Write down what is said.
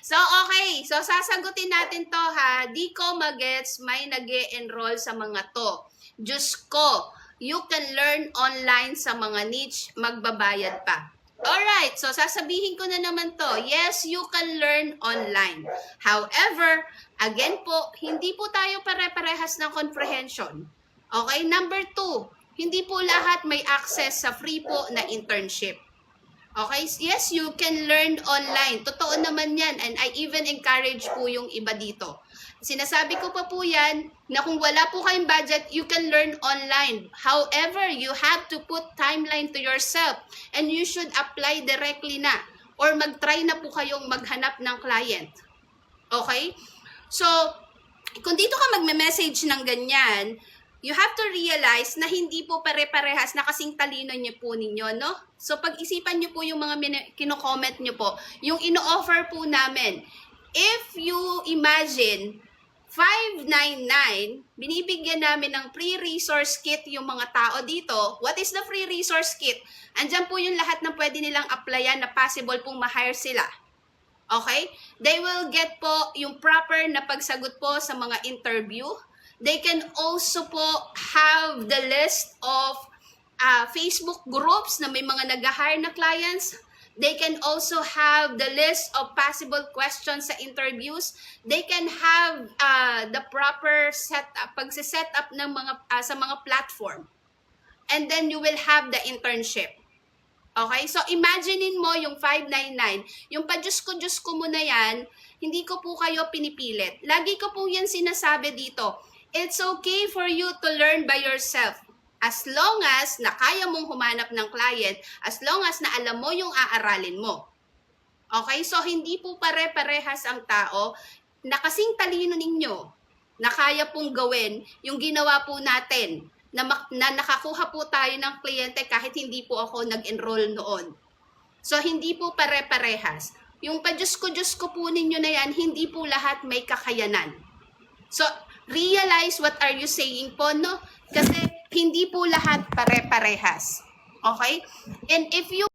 So, okay. So, sasagutin natin to ha. Di ko magets may nag-e-enroll sa mga to. Diyos ko, you can learn online sa mga niche, magbabayad pa. Alright, so sasabihin ko na naman to. Yes, you can learn online. However, again po, hindi po tayo pare-parehas ng comprehension. Okay, number 2, hindi po lahat may access sa free po na internship. Okay, yes, you can learn online. Totoo naman yan, and I even encourage po yung iba dito. Sinasabi ko pa po yan, na kung wala po kayong budget, you can learn online. However, you have to put timeline to yourself, and you should apply directly na, or mag-try na po kayong maghanap ng client. Okay? So, kung dito ka magme-message ng ganyan, you have to realize na hindi po pare-parehas na kasing talino niyo po ninyo, no? So, pag-isipan niyo po yung mga kino-comment niyo po, yung ino-offer po namin. If you imagine, $599, binibigyan namin ng free resource kit yung mga tao dito. What is the free resource kit? Andyan po yung lahat ng pwede nilang applyan na possible pong ma-hire sila. Okay? They will get po yung proper na pagsagot po sa mga interview. They can also po have the list of Facebook groups na may mga nag-hire na clients. They can also have the list of possible questions sa interviews. They can have the proper setup, pagsiset-up ng mga, sa mga platform. And then you will have the internship. Okay? So, imaginein mo yung 599. Yung pa-Diyos ko mo na yan, hindi ko po kayo pinipilit. Lagi ko po yan sinasabi dito. It's okay for you to learn by yourself. As long as na kaya mong humanap ng client, as long as na alam mo yung aaralin mo. Okay? So, hindi po pare-parehas ang tao na kasing talino ninyo na kaya pong gawin yung ginawa po natin na nakakuha po tayo ng kliyente kahit hindi po ako nag-enroll noon. So, hindi po pare-parehas. Yung pa-Diyos ko po ninyo na yan, hindi po lahat may kakayanan. So, realize what are you saying po, no? Kasi hindi po lahat pare-parehas. Okay? And if you